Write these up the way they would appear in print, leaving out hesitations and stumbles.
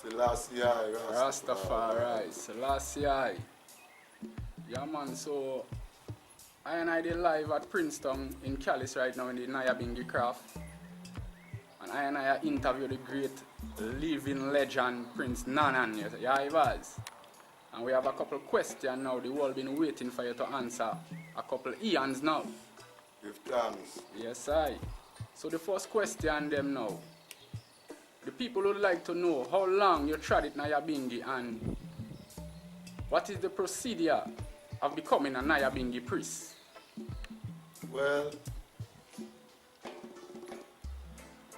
Selassie, Rastafari, Selassie. Yeah man, so I did live at Princeton in Calice right now in the Nyahbingi craft. And I interviewed the great living legend Prince Nanan. Yeah, he was. And we have a couple questions now. The world been waiting for you to answer. A couple eons now. Give thanks. Yes, I. So the first question them now. The people would like to know how long you tried it Nyahbingi and what is the procedure of becoming a Nyahbingi priest? Well,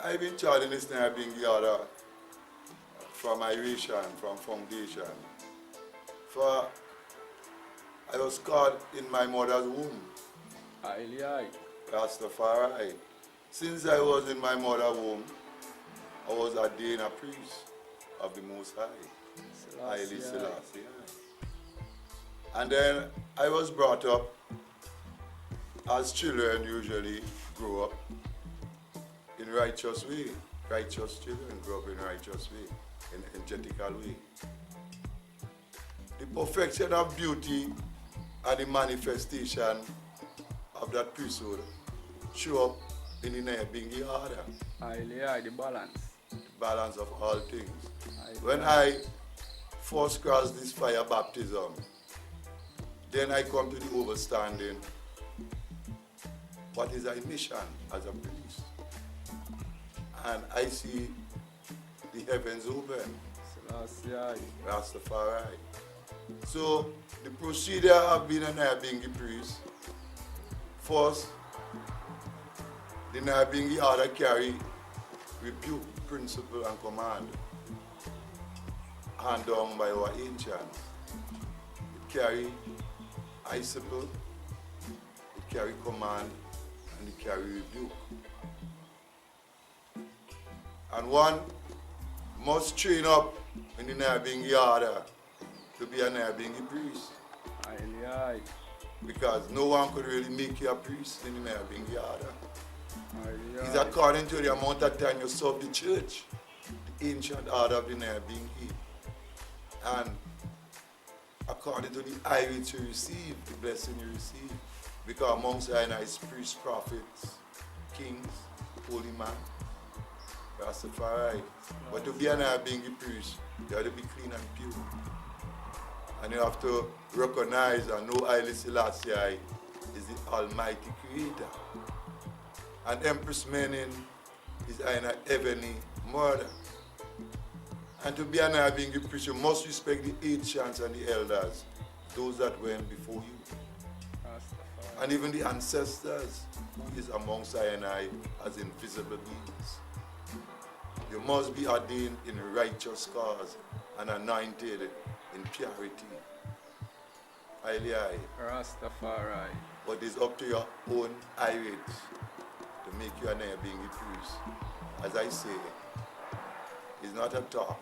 I've been charting this Nyahbingi order from iration, from foundation. For I was caught in my mother's womb. Aye. Rastafari. Since I was in my mother's womb, I was ordained a priest of the Most High, Selassie. And then I was brought up as children usually grow up in righteous way. Righteous children grow up in righteous way, in angelical way. The perfection of beauty and the manifestation of that priesthood show up in the Nyahbingi order. Aye, the balance. The balance of all things. Aye, when I first crossed this fire baptism, then I come to the understanding what is our mission as a priest. And I see the heavens open. Selassie. Rastafari. So the procedure of being a Nyahbingi priest, first, the Nyahbingi order carry rebuke, principle and command, hand down by our ancients. It carry icicle, it carry command, and it carry rebuke. And one must train up in the Nyahbingi order to be a Nyahbingi priest. Aye. Because no one could really make you a priest in the Nyahbingi order. Aye. It's according to the amount of time you serve the church, the ancient order of the Nyahbingi. And according to the which you receive, the blessing you receive. Because amongst is priests, prophets, kings, holy man, Rastafari. But to be an Nyahbingi priest, you have to be clean and pure. And you have to recognize and know Selassie is the Almighty Creator. And Empress Menin is a heavenly mother. And to be an Nyahbingi priest, you must respect the ancients and the elders, those that went before you. And even the ancestors who is amongst I as invisible beings. You must be ordained in righteous cause and anointed in purity. Rastafari. But it's up to your own irate to make you a Nyahbingi priest. As I say, it's not a talk,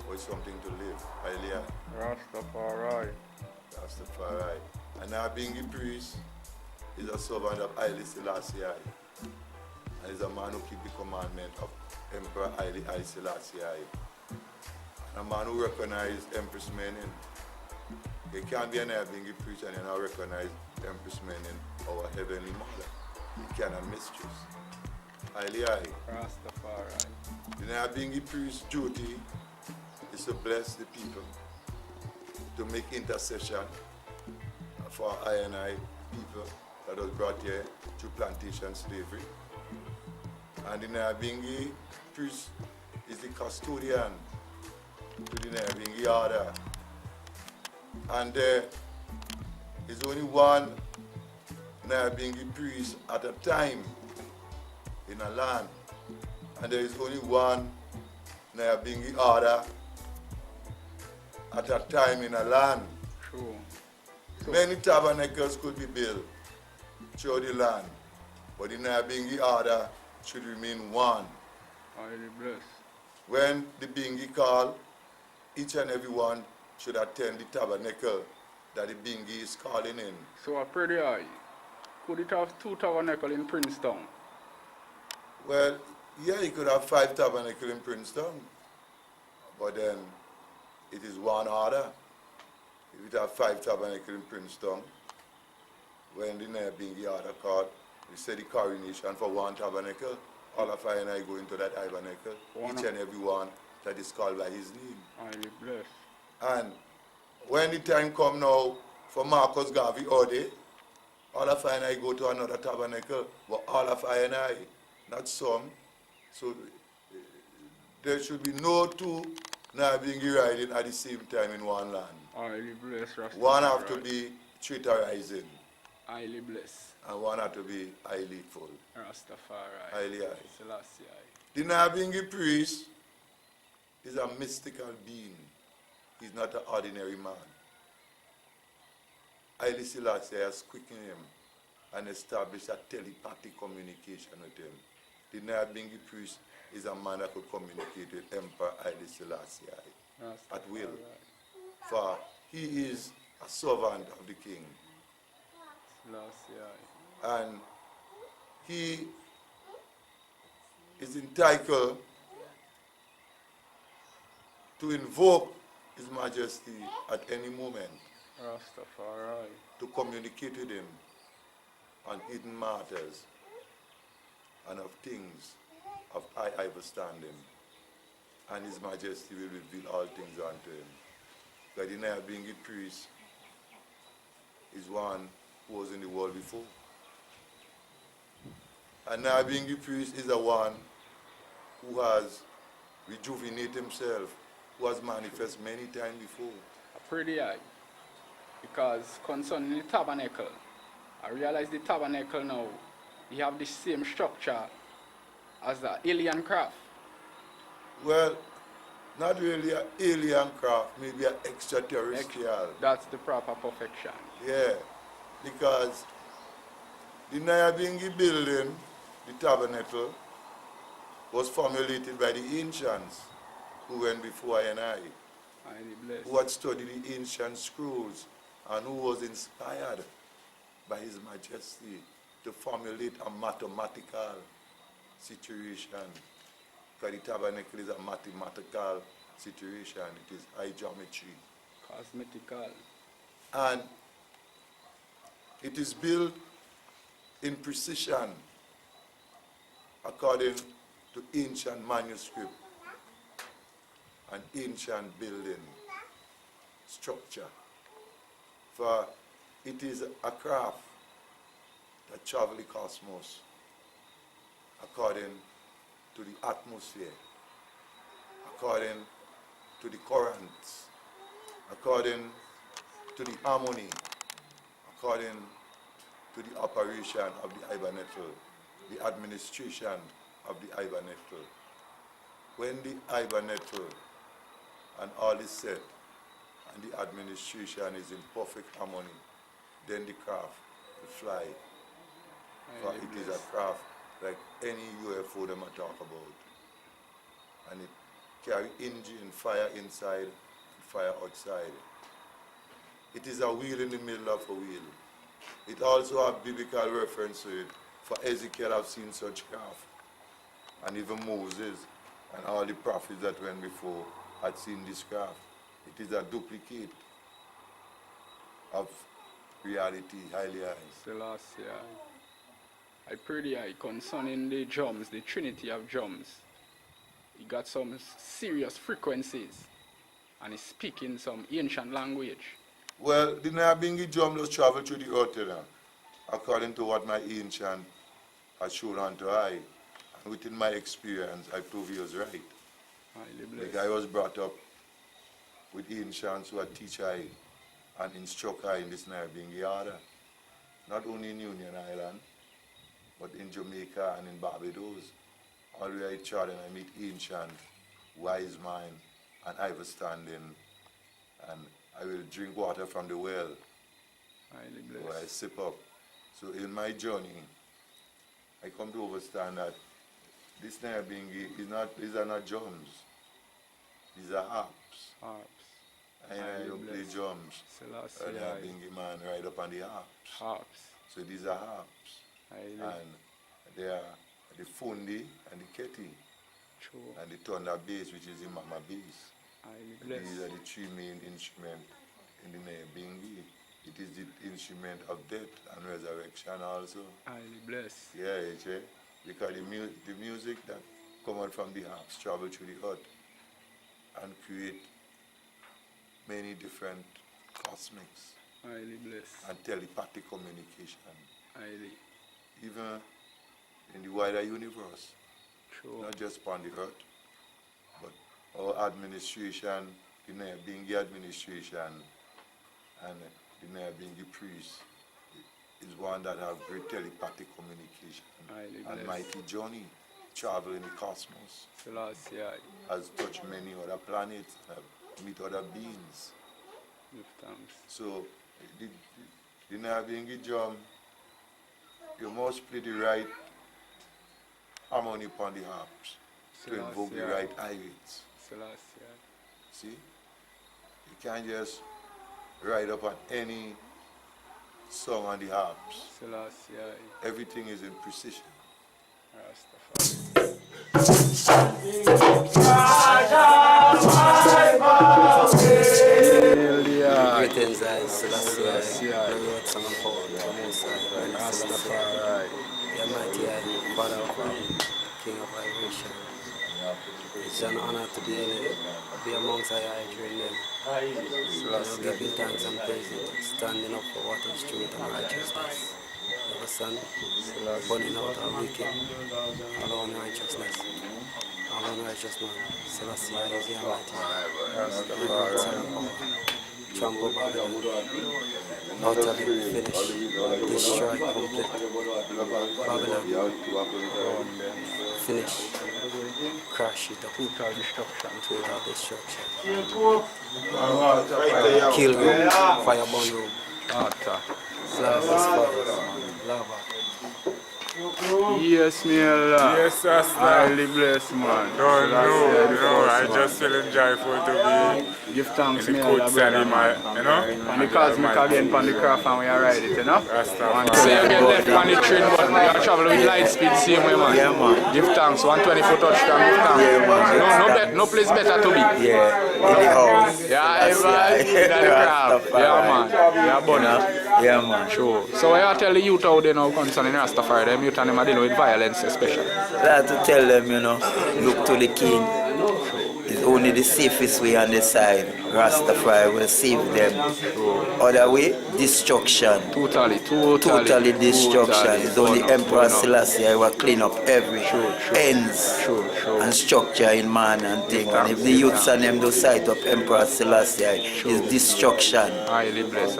but it's something to live. Rastafari. A Nyahbingi priest is a servant of Selassie, and is a man who keeps the commandment of Emperor Selassie. And a man who recognizes Empress Menin. You can't be a Nyahbingi priest and you not recognize Empress Menin, our heavenly mother. You cannot mistress. Rastafari. The Nyahbingi priest's duty is to bless the people, to make intercession, for I people that was brought here through plantation slavery. And the Nyahbingi priest is the custodian to the Nyahbingi order. And there is only one Nyahbingi priest at a time in a land. And there is only one Nyahbingi order at a time in a land. True. Many tabernacles could be built through the land, but the Nyahbingi order should remain one. Highly blessed. When the Bingi call, each and every one should attend the tabernacle that the Bingi is calling in. So a pretty high. Could it have 2 tabernacles in Princeton? Well, yeah, you could have 5 tabernacles in Princeton, but then it is one order. If you have 5 tabernacles in Princeton, when the Nyahbingi order called, we say the coronation for one tabernacle. All of I and I go into that tabernacle, each and every one that is called by his name. Highly blessed. And when the time come now for Marcus Garvey Ode, all of I and I go to another tabernacle, but all of I and I, not some. So there should be no 2 Nyahbingi riding at the same time in one land. Highly blessed. Rastafari. One have to be Twitter-rising, Highly blessed. and one have to be highly full. Rastafari. Highly high. Selassie. The Nyahbingi priest is a mystical being. He's not an ordinary man. Haile Selassie has quickened him and established a telepathic communication with him. The Nyahbingi priest is a man that could communicate with Emperor Haile Selassie at will. For he is a servant of the king. Selassie. And he is entitled to invoke His Majesty at any moment Rastafari. to communicate with him on hidden matters and of things of high understanding. And His Majesty will reveal all things unto him. But the Nyahbingi priest is one who was in the world before. And Nyahbingi priest is the one who has rejuvenated himself, who has manifested many times before. Pretty high. Because concerning the tabernacle, I realize the tabernacle now, you have the same structure as the alien craft. Well, not really an alien craft, maybe an extraterrestrial. That's the proper perfection. Yeah, because the Nyahbingi building, the tabernacle, was formulated by the ancients who went before I and I, Highly blessed. who had studied the ancient scrolls and who was inspired by His Majesty to formulate a mathematical situation. Because the tabernacle is a mathematical situation, it is high geometry. Cosmetical. And it is built in precision according to ancient manuscript and ancient building structure. For it is a craft that travels the cosmos according to the atmosphere, according to the currents, according to the harmony, according to the operation of the hibernacle, the administration of the hibernacle. When the hibernacle and all is set and the administration is in perfect harmony, then the craft will fly. For it is a craft like any UFO them I talk about. And it carry engine, fire inside and fire outside. It is a wheel in the middle of a wheel. It also has biblical reference to it. For Ezekiel have seen such craft. And even Moses and all the prophets that went before had seen this craft. It is a duplicate of reality, highly high. Selassie. I pretty high concerning the drums, the trinity of drums. He got some serious frequencies and he's speaking some ancient language. Well, the Nyahbingi drum just travel through the earth, you know, according to what my ancient has shown unto I. And within my experience, I prove he was right. Like I was brought up with ancients who are teach I and instruct I in this Nyahbingi order. Not only in Union Island, but in Jamaica and in Barbados. Always I try and I meet ancient, wise man, and I was standing, and I will drink water from the well. Or I sip up. So in my journey, I come to understand that this Nyahbingi these are not drums. These are harps. I don't play drums. Selassie, A Nyahbingi man ride up on the harps. So these are harps. And they are the fundi and the keti. And the thunder bass, which is the mama bass. These are the three main instruments in the Nyahbingi. It is the instrument of death and resurrection also. Highly blessed. Yeah, because the music that come out from the harps travel through the earth and create many different cosmics. Highly blessed. And telepathic communication. Highly. Even in the wider universe. True. Not just upon the earth, but our administration, the Nyahbingi administration, and the Nyahbingi priest is one that have great telepathic communication and mighty journey, travel in the cosmos. Selassie. Has touched many other planets, meet other beings. Give thanks. So the Nyahbingi drum, you must play the right harmony upon the harps to invoke the right irates. See? You can't just ride up on any song on the harps. Everything is in precision. Greetings, Selassie, Lord, Son of God, Rastafari, the Almighty, Father of all, King of Vibration. It's an honor to be amongst our children. Giving thanks and praising, standing up for what is truth and righteousness. Our Son, burning out our wicked, our own righteousness. Our own righteous man, Selassie is the Almighty. Trample Babylon, utterly finished, destroy complete. Babylon, finish, crash it up, total destruction. Kill room, fire burn room, lava. Yes, me Allah. Yes, Rasta. Highly blessed, man. No, I just feeling joyful to be give thanks, in me the Allah, court brother, man, you know? And the cosmic again, on the craft, and we are ride it, you know? Rasta. So you get left on the train, but you are travel with light speed, same way, man. Yeah, man. Give thanks, 124 touchdown, give thanks. Yeah, man. No place better to be. Yeah, in the house. Yeah, man. In the craft. Yeah, man. Yeah, bunny. Yeah, man. Sure. So I tell the youth out there now concerning Rastafari, them youth and them are dealing with violence especially. I have to tell them, look to the King. It's only the safest way on the side. Rastafari will save them. Other way, destruction. Totally destruction. It's only Emperor Selassie who will clean up every ends and structure in man and thing. And if the youths and them do sight up Emperor Selassie, it's destruction. Highly blessed,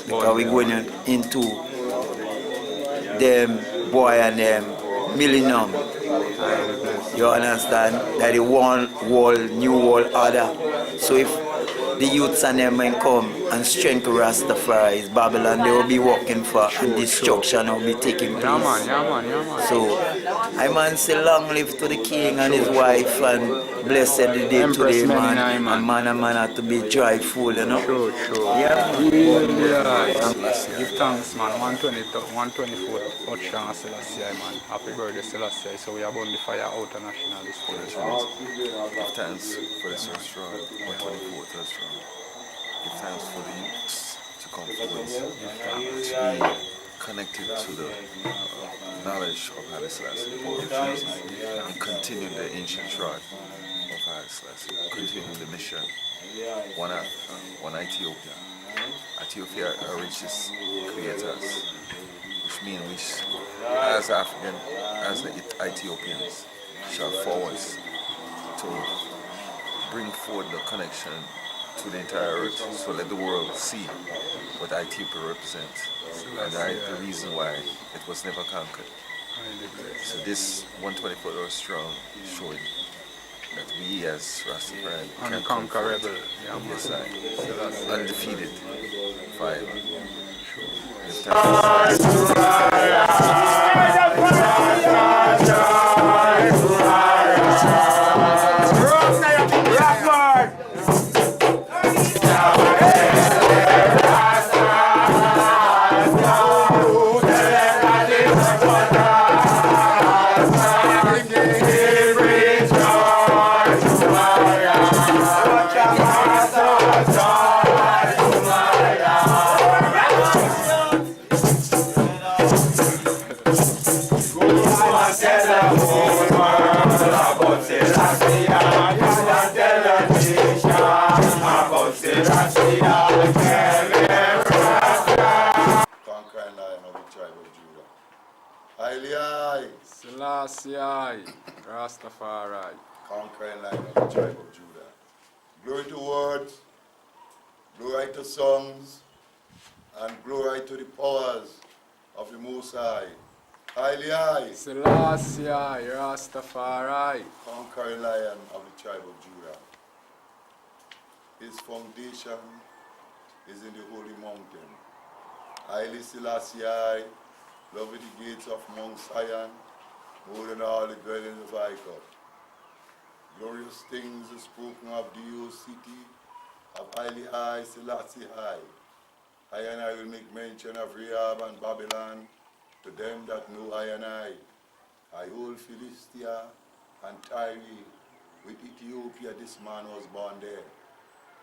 because we're going into them boy and them millennium. You understand? That the one world, new world order. So if the youths and them may come and strengthen Rastafari, Babylon they will be working for and destruction will be taking place. Yeah man. So I man say long live to the king and his wife and blessed the day today, man. And man have to be joyful, Sure. Yeah. Give thanks, man. 124 touchdown Selassie, man. Happy birthday, Selassie. So we are burning the fire out on national stage. Give thanks for this restaurant, 124 restaurant. Give thanks for the youths to come forward, to be connected to the knowledge of Haile Selassie, and continue the ancient trade of Haile Selassie, continue the mission, one Africa, one Ethiopia, Ethiopia are richest creators, which means as African, as the Ethiopians, shall forward to bring forward the connection to the entire earth. So let the world see what Ethiopia represents. And that's the reason why it was never conquered. So this 124 hours strong showing that we as Rastafari can Unconquerable. Yes, undefeated forever. Conquering lion of the tribe of Judah. Highly high. Selassie, Rastafari. Conquering lion of the tribe of Judah. Glory to words, glory to songs, and glory to the powers of the Most High. Highly high. Selassie, Rastafari. Conquering lion of the tribe of Judah. His foundation is in the holy mountain. Haile Selassie, love the gates of Mount Zion, more than all the dwellings of Jacob. Glorious things are spoken of the old city of Haile Selassie. I and I will make mention of Rahab and Babylon to them that know I and I hold Philistia and Tyre with Ethiopia, this man was born there.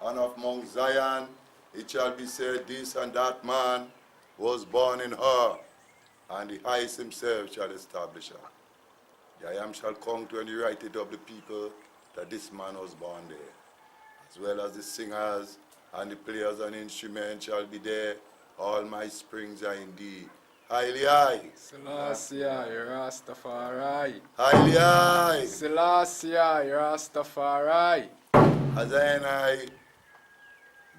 And of Mount Zion it shall be said, this and that man was born in her, and the highest himself shall establish her. The I am shall come to and write it of the people that this man was born there. As well as the singers and the players and instruments shall be there. All my springs are indeed. Highly high. Selassie, Rastafari. Highly high. Selassie, Rastafari. As I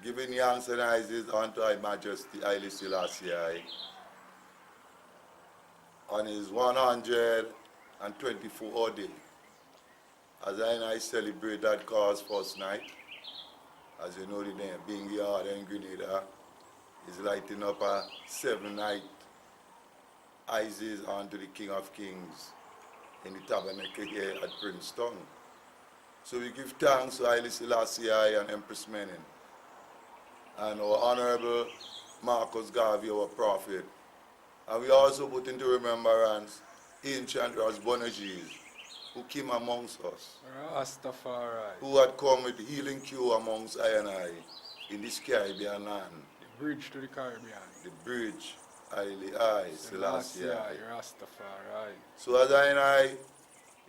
giving thanks and praises unto His Majesty Haile Selassie on his 124th day. As I celebrate that cause first night, as you know, the Nyahbingi in Grenada is lighting up a 7-night ices unto the King of Kings in the tabernacle here at Princeton. So we give thanks to Haile Selassie and Empress Menen and our Honorable Marcus Garvey, our prophet. And we also put into remembrance ancient Rasbonages who came amongst us, Rastafari. who had come with healing cure amongst I and I in this Caribbean land. The bridge to the Caribbean. The bridge, Haile Selassie. Rastafari. So as I and I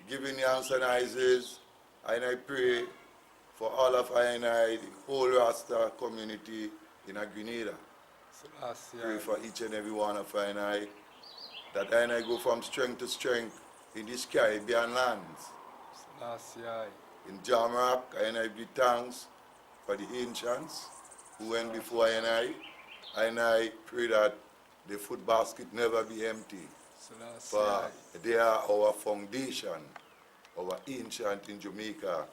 giving thanks and praises, and I pray for all of I and I, the whole Rasta community in Grenada. Selassie. Pray for each and every one of I and I, that I and I go from strength to strength in these Caribbean lands. Selassie. In Jamrock, I and I give thanks for the ancients who went before I and I pray that the food basket never be empty. Selassie. For they are our foundation, our ancient in Jamaica,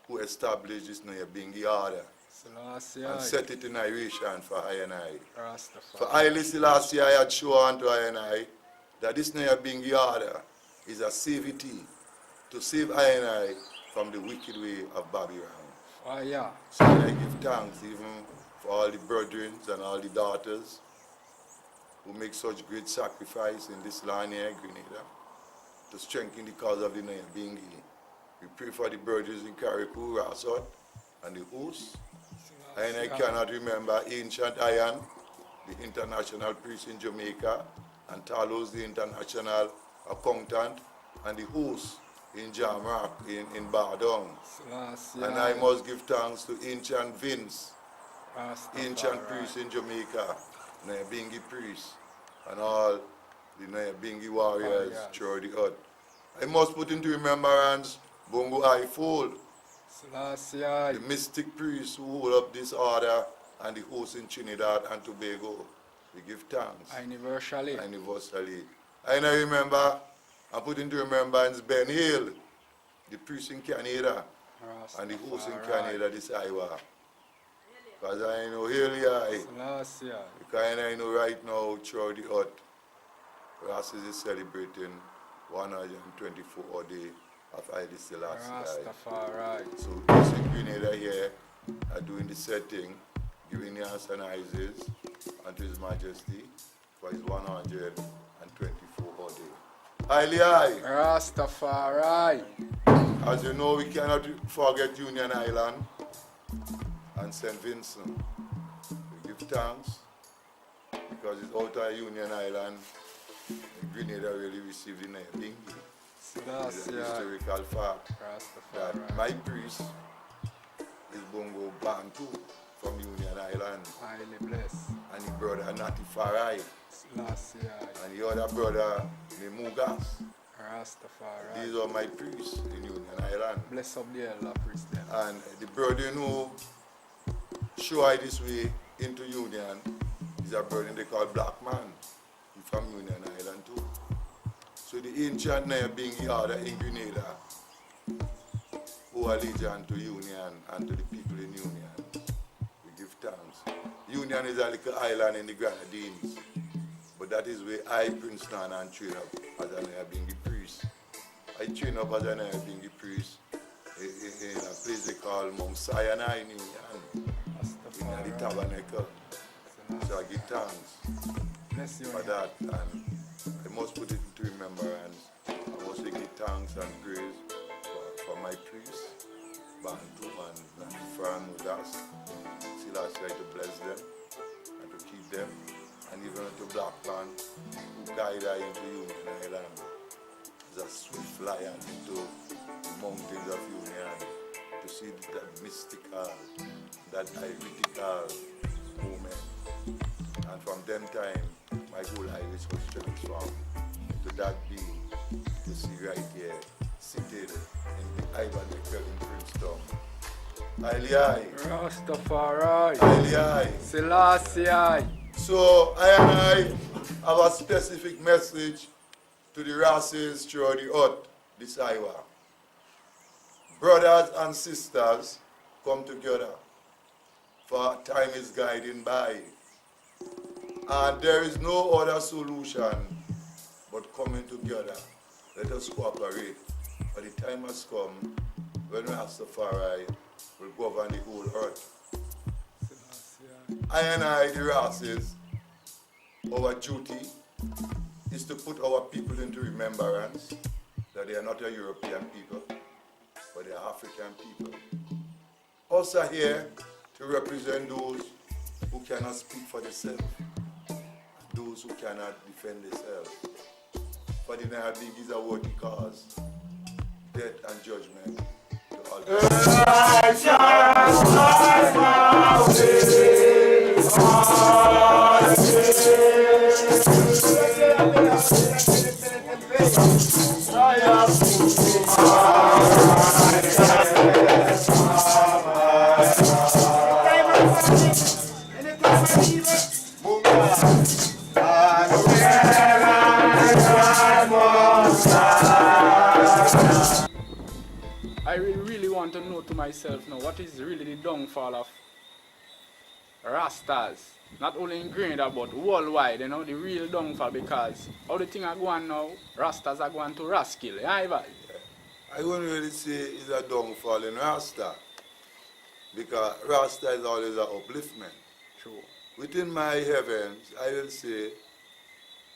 who established this Nyahbingi order Selassie. and set it in narration for I and I. Rastafari. For Haile Selassie I had shown unto I and I that this Nyahbingi order is a savity to save I and I from the wicked way of Babylon. Fire. So I give thanks even for all the brethren and all the daughters who make such great sacrifice in this land here, Grenada, to strengthen the cause of the Nyahbingi. We pray for the brethren in Carriacou, Rassot, and the host. And I cannot remember Ancient Iron, the international priest in Jamaica, and Talos, the international accountant, and the host in Jamrock, in Bardong. Selassie. And I must give thanks to Ancient Vince, ancient priests in Jamaica, Nyahbingi priests, and all the Nyahbingi warriors throughout the earth. I must put into remembrance Bongo I Fold, Selassie. the mystic priests who hold up this order and the host in Trinidad and Tobago. We give thanks. Universally. I now remember, I put into remembrance Ben Hill, the priest in Canada, and the host in Canada, this Iowa. Because I know Selassie. because I know right now throughout the earth, Rasta is celebrating 124 day of Haile Selassie. Rastafari. So this in Grenada here are doing the setting, giving the answer and Isis unto His Majesty for his 124 day. Haile. Rastafari. As you know, we cannot forget Union Island and St. Vincent. We give thanks because it's out of Union Island, Grenada really received the Nyahbingi. It's a historical fact that my priest is Bongo Bantu from Union Island. Highly blessed. And his brother Natifarai. Selassie. And the other brother Nemugas. Rastafari. These are my priests in Union Island. Bless up the elder priest then. And the brother who show I this way into Union is a brother they call Black Man. He's from Union Island too. So the ancient Nyahbingi order in Grenada who are allegiance to Union and to the people in Union. We give thanks. Union is a little island in the Grenadines. But that is where I, Prince Nana, and train up as a Nyahbingi priest. I train up as a Nyahbingi priest in a place they call Mount Sinai in Union, in the tabernacle. So I give thanks Bless you for that, and I must put it into remembrance. I must give thanks and praise for my priests, Bantu and Fran with us. Selassie to bless them and to keep them, and even to Black Man who guide her into Union Island as a swift lion into the mountains of Union to see that mystical, that iritical moment. And from them time, my whole iris was transformed into that being you see right here, seated in the Ivernacle in Princeton. Haile. Rastafari. Haile. Selassie. So I have a specific message to the races throughout the earth this Iowa. Brothers and sisters, come together, for time is guiding by. And there is no other solution but coming together. Let us cooperate. For the time has come when Rastafari will govern the whole earth. I, the races, our duty is to put our people into remembrance that they are not a European people, but they are African people. Us are here to represent those who cannot speak for themselves, those who cannot defend themselves. For the Nyahbingi is a worthy cause, death and judgment to all. I really want to know to myself now what is really the downfall of Rastas, not only in Grenada but worldwide, you know, the real downfall, because all the things are going now, Rastas are going to Raskill, yeah, Ivan? I wouldn't really say it's a downfall in Rasta, because Rasta is always an upliftment. True. Within my heavens, I will say,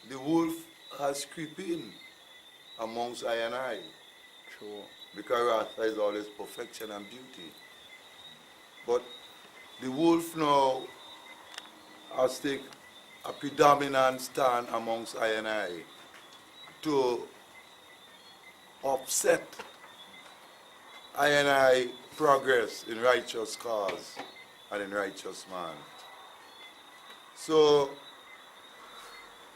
the wolf has creeped in amongst I and I. True. Because Rasta is always perfection and beauty. But the wolf now has taken a predominant stand amongst I and I to upset I and I progress in righteous cause and a righteous man. So,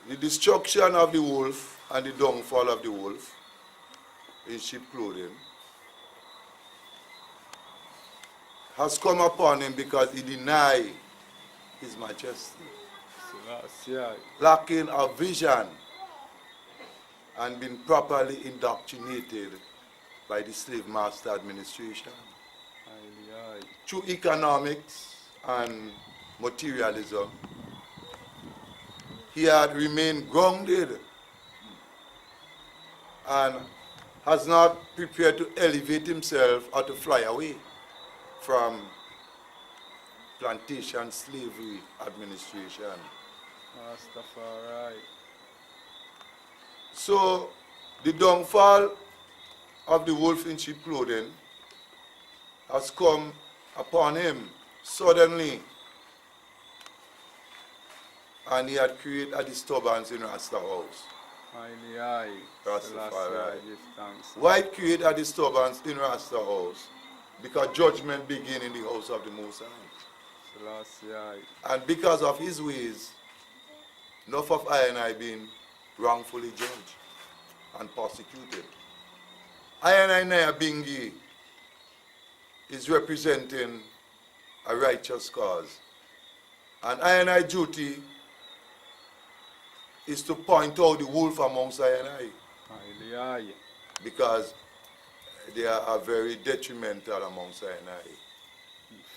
the destruction of the wolf and the downfall of the wolf in sheep clothing has come upon him because he denied his majesty, Selassie. lacking a vision and been properly indoctrinated by the slave master administration. Through economics and materialism, he had remained grounded and has not prepared to elevate himself or to fly away from plantation slavery administration. Rastafari. So the downfall of the wolf in sheep clothing has come upon him suddenly, and he had created a disturbance in Rasta house. Rastafari. Why create a disturbance in Rasta house? Because judgment begin in the house of the Most High. Selassie. And because of his ways, enough of I and I being wrongfully judged and persecuted. Nyahbingi is representing a righteous cause. And I duty is to point out the wolf amongst I. Because they are very detrimental amongst I.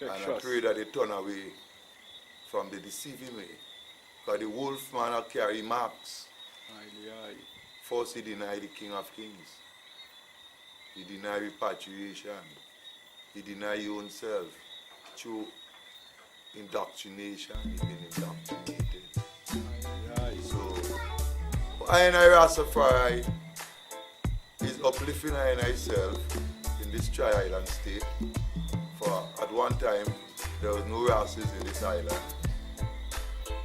And I pray that they turn away from the deceiving way. Because the wolf man will carry marks. First, he denied the King of Kings. He denied repatriation. He denied his own self. Through indoctrination, he's been indoctrinated. So, I Rastafari is uplifting I self in this tri-island state. For at one time, there was no races in this island.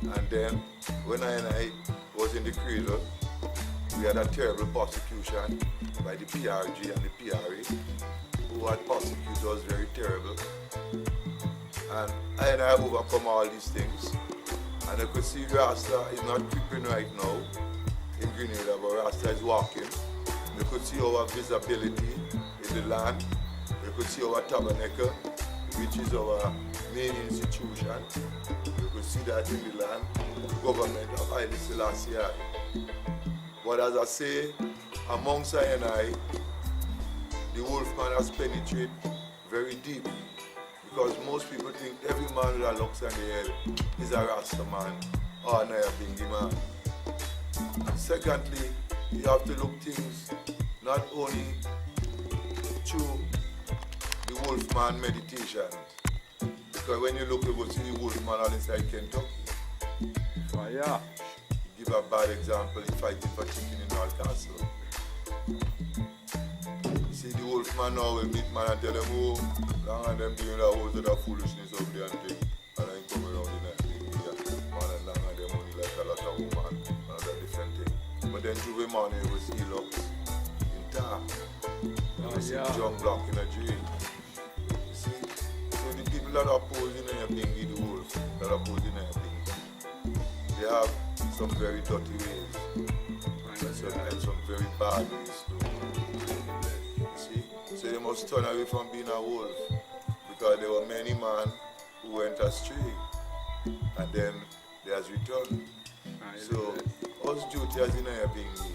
And then, when I was in the cradle, we had a terrible persecution by the PRG and the PRA, who had persecuted us very terrible. And I overcome all these things. And I could see Rasta is not creeping right now in Grenada, but Rasta is walking. You could see our visibility in the land. You could see our tabernacle, which is our main institution. You could see that in the land, the government of Selassie. But as I say, amongst I, the wolfman has penetrated very deep. Because most people think every man with a locks on the head is a Rasta man or a Nyahbingi man. And secondly, you have to look things not only through the wolfman meditation. Because when you look, you go see the wolfman all inside Kentucky. Fire. Give a bad example, he's fighting for chicken in North Castle. You see the wolfman now will meet man and tell them, oh, long and them doing that whole sort of foolishness over there and thing. And then come around in that thing here. Man and long and them only like a lot of woman, another different thing. But then Juve man, you will see locks intact. You will see John Block in a dream. You see? So the people that are opposing Nyahbingi, the wolf, that are opposing Nyahbingi, they have some very dirty ways. And some very bad ways too. You see? So they must turn away from being a wolf. Because there were many men who went astray. And then they has returned. So us duty as in Nyahbingi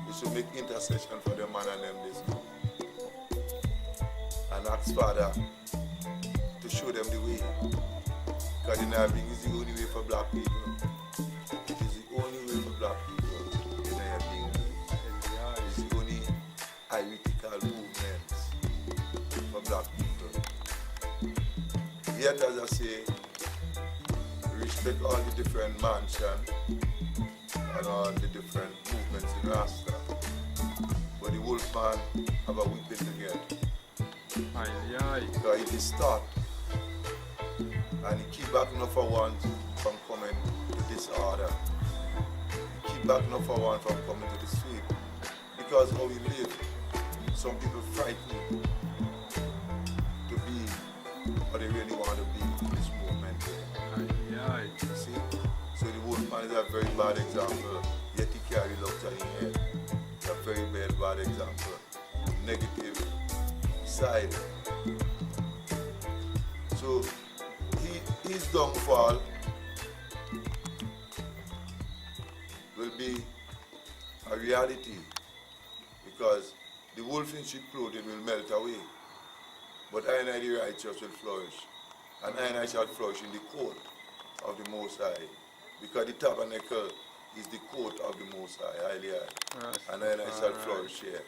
is to make intercession for them man and them this now. And ask Father to show them the way. Because the Nyahbingi is the only way for black people. It is the only way for black people. The Nyahbingi is the only heretical movement for black people. Yet, as I say, we respect all the different mansions and all the different movements in Rasta. But the wolfman have a whipping to get. Because it is start. And he keep back enough for one from coming to disorder. He keep back enough for one from coming to the street. Because how we live, some people frightened to be what they really want to be. man is a very bad example. Yet he carry love in his head. It's a very bad example. Negative side. So his downfall will be a reality because the wolf in sheep clothing will melt away. But I and I, the righteous, will flourish. And I and I shall flourish in the court of the Most High. Because the tabernacle is the court of the Most High, highly high. Yes. And I and I shall flourish here.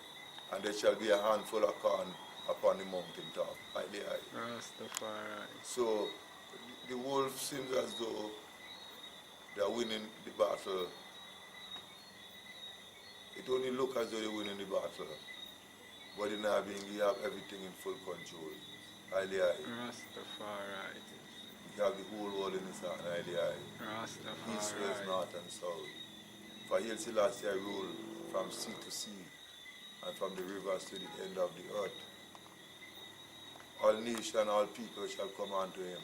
And there shall be a handful of corn upon the mountaintop, highly high. Rastafari. So the wolf seems as though they are winning the battle. It only looks as though they're winning the battle. But in Nyahbingi, you have everything in full control. Highly high. Rastafari. You have the whole world in his hand, highly high. Rastafari. East, west, north, and south. For Haile Selassie I rule from sea to sea, and from the rivers to the end of the earth. All nations, all people shall come unto him.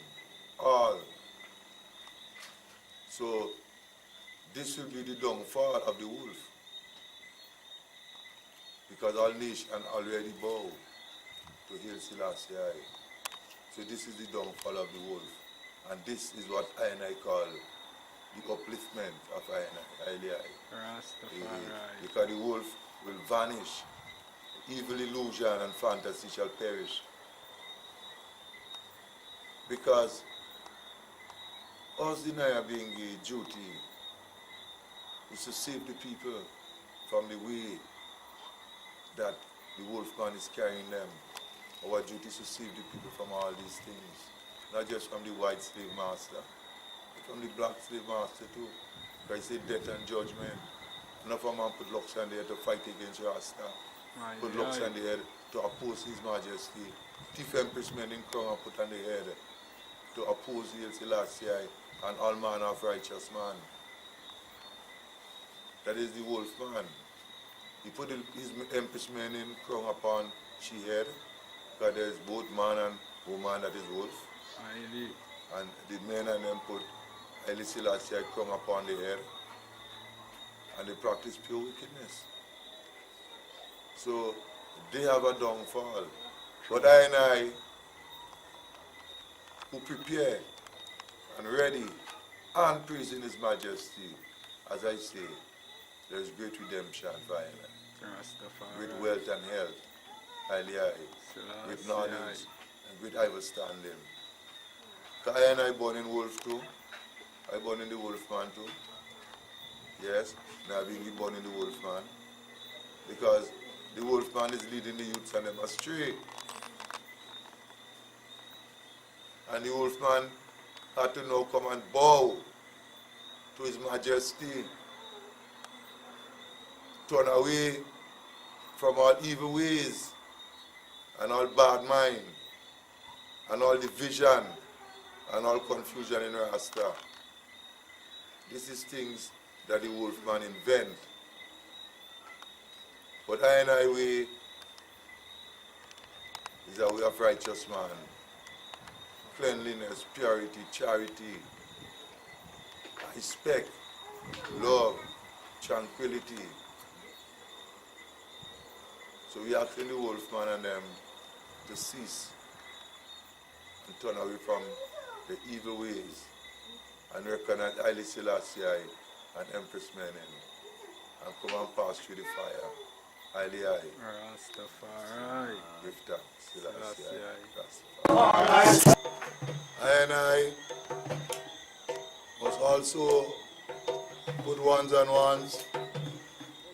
All. So, this will be the downfall of the wolf. Because all nations already bow to Haile Selassie I. So this is the downfall of the wolf. And this is what I and I call the upliftment of I and I. Rastafari. Because the wolf will vanish. Evil illusion and fantasy shall perish. Because us the Nyahbingi duty is to save the people from the way that the wolfman is carrying them. Our duty is to save the people from all these things. Not just from the white slave master, but from the black slave master too. Because he said death and judgment. Enough of man put locks on the head to fight against Rasta. Put locks on the head to oppose His Majesty. Thief empress men in crown and put on the head to oppose Haile Selassie and all manner of righteous man. That is the wolf man. He put his empress men in crown upon she head, because there is both man and woman that is wolf. And the men and them put Haile Selassie crown upon the head, and they practice pure wickedness. So they have a downfall. But I and I, who prepare and ready and praising His Majesty, as I say, there is great redemption for I and I. Great wealth and health, highly high, great knowledge and great understanding. Because I and I born in wolf too. I born in the wolf man too. Yes, Nyahbingi born in the wolf man. Because the wolf man is leading the youths and them astray. And the wolf man had to now come and bow to His Majesty. Turn away from all evil ways and all bad mind and all division and all confusion in Rasta. This is things that the wolfman invent. But I and I way is a way of righteous man. Cleanliness, purity, charity, respect, love, tranquility. So we asking the wolfman and them to cease and turn away from the evil ways and recognize Haile Selassie and Empress Menen and come and pass through the fire. Highly high. Rastafari. Give thanks, Selassie. Rastafari. I and I must also put ones and ones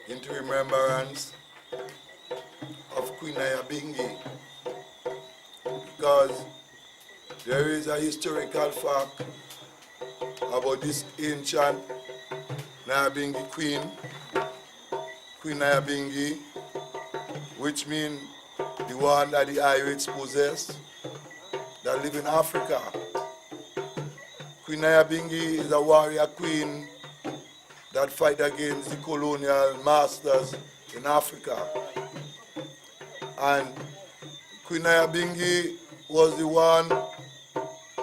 into remembrance of Queen Nyahbingi, because there is a historical fact about this ancient Nyahbingi queen, Queen Nyahbingi, which means the one that the Irish possess, that live in Africa. Queen Nyahbingi is a warrior queen that fight against the colonial masters in Africa. And Queen Nyahbingi was the one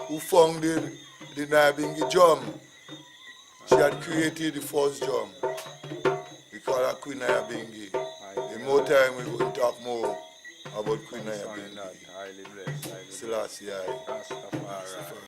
who founded the Nyahbingi drum. She had created the first drum. We call her Queen Nyahbingi. In more time, we're going to talk more about Queen Nyahbingi. Highly blessed. Selassie. Rastafari.